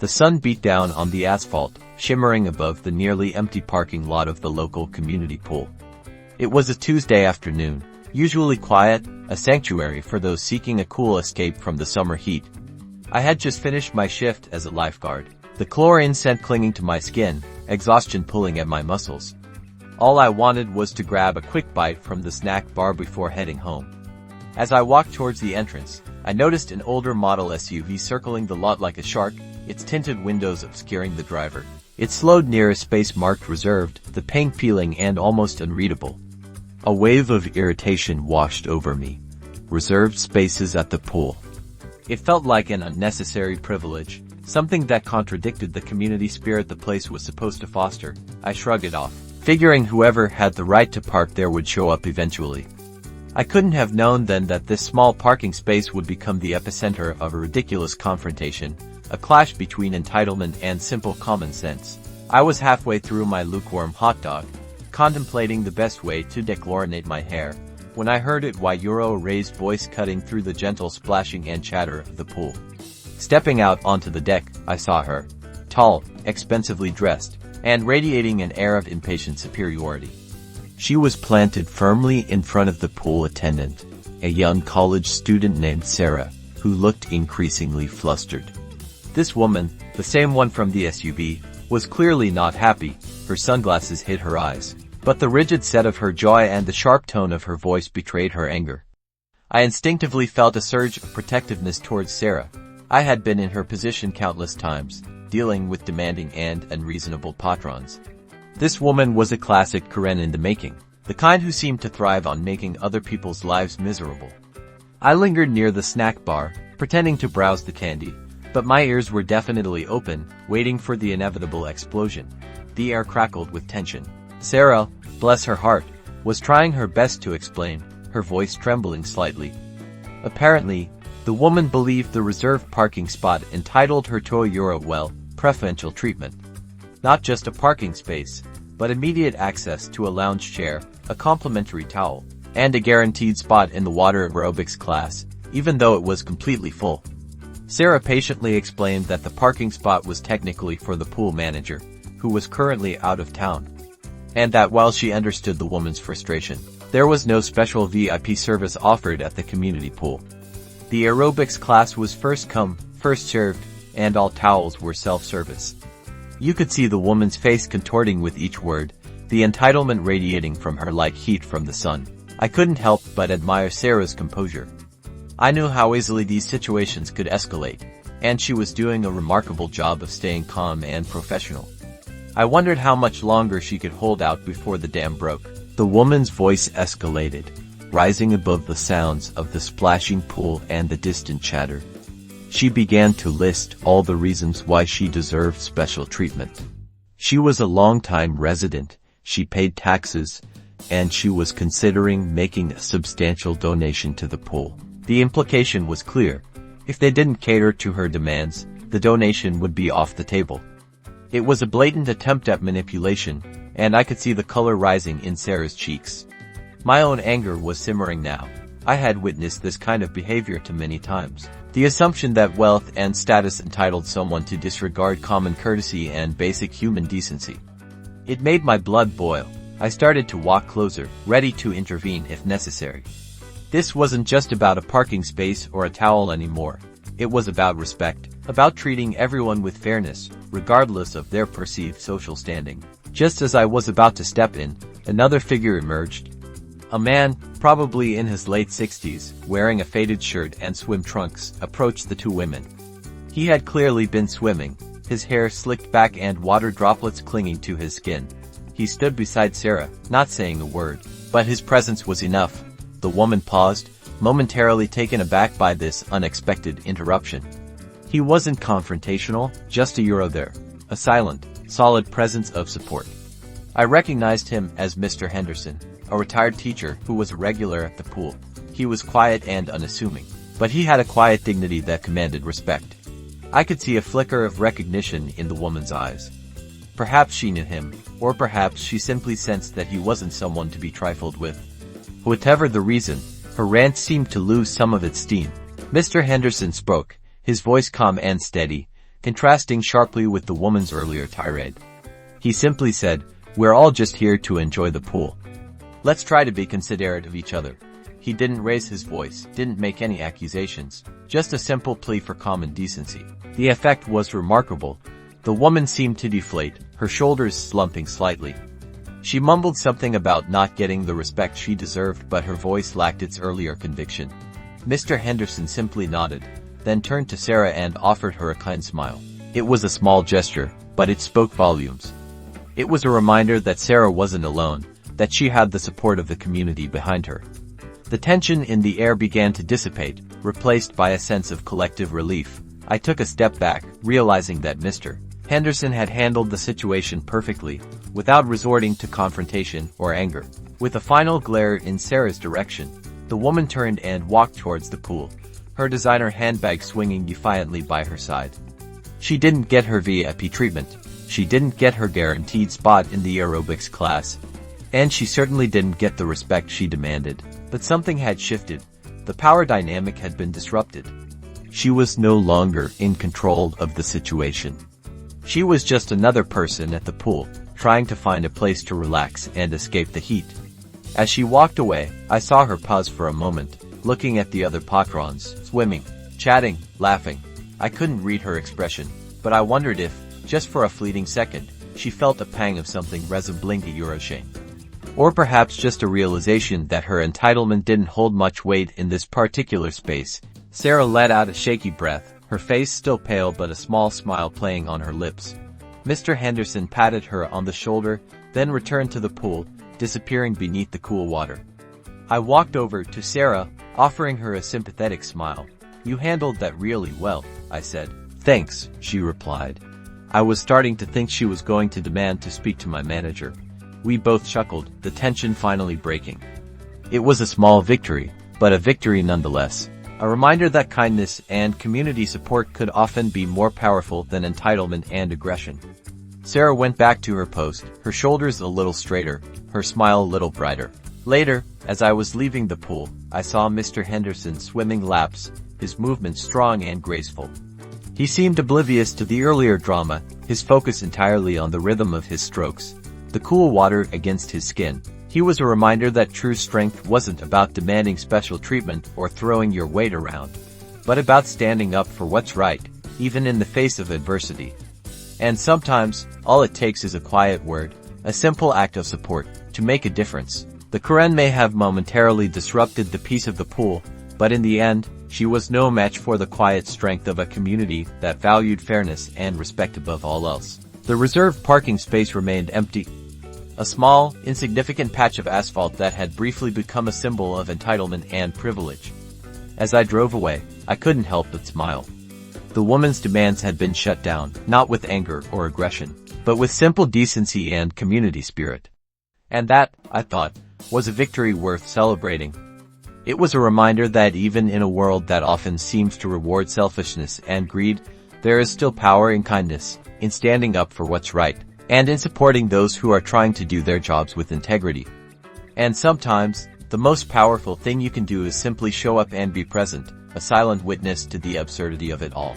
The sun beat down on the asphalt, shimmering above the nearly empty parking lot of the local community pool. It was a Tuesday afternoon, usually quiet, a sanctuary for those seeking a cool escape from the summer heat. I had just finished my shift as a lifeguard, the chlorine scent clinging to my skin, exhaustion pulling at my muscles. All I wanted was to grab a quick bite from the snack bar before heading home. As I walked towards the entrance, I noticed an older model SUV circling the lot like a shark, its tinted windows obscuring the driver. It slowed near a space marked reserved, the paint peeling and almost unreadable. A wave of irritation washed over me. Reserved spaces at the pool. It felt like an unnecessary privilege, something that contradicted the community spirit the place was supposed to foster. I shrugged it off, figuring whoever had the right to park there would show up eventually. I couldn't have known then that this small parking space would become the epicenter of a ridiculous confrontation, a clash between entitlement and simple common sense. I was halfway through my lukewarm hot dog, contemplating the best way to dechlorinate my hair, when I heard a raised voice cutting through the gentle splashing and chatter of the pool. Stepping out onto the deck, I saw her, tall, expensively dressed, and radiating an air of impatient superiority. She was planted firmly in front of the pool attendant, a young college student named Sarah, who looked increasingly flustered. This woman, the same one from the SUV, was clearly not happy. Her sunglasses hid her eyes, but the rigid set of her jaw and the sharp tone of her voice betrayed her anger. I instinctively felt a surge of protectiveness towards Sarah. I had been in her position countless times, dealing with demanding and unreasonable patrons. This woman was a classic Karen in the making, the kind who seemed to thrive on making other people's lives miserable. I lingered near the snack bar, pretending to browse the candy, but my ears were definitely open, waiting for the inevitable explosion. The air crackled with tension. Sarah, bless her heart, was trying her best to explain, her voice trembling slightly. Apparently, the woman believed the reserved parking spot entitled her to preferential treatment. Not just a parking space, but immediate access to a lounge chair, a complimentary towel, and a guaranteed spot in the water aerobics class, even though it was completely full. Sarah patiently explained that the parking spot was technically for the pool manager, who was currently out of town, and that while she understood the woman's frustration, there was no special VIP service offered at the community pool. The aerobics class was first come, first served, and all towels were self-service. You could see the woman's face contorting with each word, the entitlement radiating from her like heat from the sun. I couldn't help but admire Sarah's composure. I knew how easily these situations could escalate, and she was doing a remarkable job of staying calm and professional. I wondered how much longer she could hold out before the dam broke. The woman's voice escalated, rising above the sounds of the splashing pool and the distant chatter. She began to list all the reasons why she deserved special treatment. She was a long-time resident, she paid taxes, and she was considering making a substantial donation to the pool. The implication was clear. If they didn't cater to her demands, the donation would be off the table. It was a blatant attempt at manipulation, and I could see the color rising in Sarah's cheeks. My own anger was simmering now. I had witnessed this kind of behavior too many times. The assumption that wealth and status entitled someone to disregard common courtesy and basic human decency. It made my blood boil. I started to walk closer, ready to intervene if necessary. This wasn't just about a parking space or a towel anymore. It was about respect, about treating everyone with fairness, regardless of their perceived social standing. Just as I was about to step in, another figure emerged. A man, probably in his late 60s, wearing a faded shirt and swim trunks, approached the two women. He had clearly been swimming, his hair slicked back and water droplets clinging to his skin. He stood beside Sarah, not saying a word, but his presence was enough. The woman paused, momentarily taken aback by this unexpected interruption. He wasn't confrontational, just a there, a silent, solid presence of support. I recognized him as Mr. Henderson, a retired teacher who was a regular at the pool. He was quiet and unassuming, but he had a quiet dignity that commanded respect. I could see a flicker of recognition in the woman's eyes. Perhaps she knew him, or perhaps she simply sensed that he wasn't someone to be trifled with. Whatever the reason, her rant seemed to lose some of its steam. Mr. Henderson spoke, his voice calm and steady, contrasting sharply with the woman's earlier tirade. He simply said, "We're all just here to enjoy the pool. Let's try to be considerate of each other." He didn't raise his voice, didn't make any accusations, just a simple plea for common decency. The effect was remarkable. The woman seemed to deflate, her shoulders slumping slightly. She mumbled something about not getting the respect she deserved, but her voice lacked its earlier conviction. Mr. Henderson simply nodded, then turned to Sarah and offered her a kind smile. It was a small gesture, but it spoke volumes. It was a reminder that Sarah wasn't alone, that she had the support of the community behind her. The tension in the air began to dissipate, replaced by a sense of collective relief. I took a step back, realizing that Mr. Henderson had handled the situation perfectly, without resorting to confrontation or anger. With a final glare in Sarah's direction, the woman turned and walked towards the pool, her designer handbag swinging defiantly by her side. She didn't get her VIP treatment. She didn't get her guaranteed spot in the aerobics class. And she certainly didn't get the respect she demanded. But something had shifted. The power dynamic had been disrupted. She was no longer in control of the situation. She was just another person at the pool, trying to find a place to relax and escape the heat. As she walked away, I saw her pause for a moment, looking at the other patrons, swimming, chatting, laughing. I couldn't read her expression, but I wondered if, just for a fleeting second, she felt a pang of something resembling a Euroshame. Or perhaps just a realization that her entitlement didn't hold much weight in this particular space. Sarah let out a shaky breath, her face still pale but a small smile playing on her lips. Mr. Henderson patted her on the shoulder, then returned to the pool, disappearing beneath the cool water. I walked over to Sarah, offering her a sympathetic smile. "You handled that really well," I said. "Thanks," she replied. I was starting to think she was going to demand to speak to my manager. We both chuckled, the tension finally breaking. It was a small victory, but a victory nonetheless. A reminder that kindness and community support could often be more powerful than entitlement and aggression. Sarah went back to her post, her shoulders a little straighter, her smile a little brighter. Later, as I was leaving the pool, I saw Mr. Henderson swimming laps, his movements strong and graceful. He seemed oblivious to the earlier drama, his focus entirely on the rhythm of his strokes, the cool water against his skin. He was a reminder that true strength wasn't about demanding special treatment or throwing your weight around, but about standing up for what's right, even in the face of adversity. And sometimes, all it takes is a quiet word, a simple act of support, to make a difference. The Karen may have momentarily disrupted the peace of the pool, but in the end, she was no match for the quiet strength of a community that valued fairness and respect above all else. The reserved parking space remained empty. A small, insignificant patch of asphalt that had briefly become a symbol of entitlement and privilege. As I drove away, I couldn't help but smile. The woman's demands had been shut down, not with anger or aggression, but with simple decency and community spirit. And that, I thought, was a victory worth celebrating. It was a reminder that even in a world that often seems to reward selfishness and greed, there is still power in kindness, in standing up for what's right, and in supporting those who are trying to do their jobs with integrity. And sometimes, the most powerful thing you can do is simply show up and be present, a silent witness to the absurdity of it all.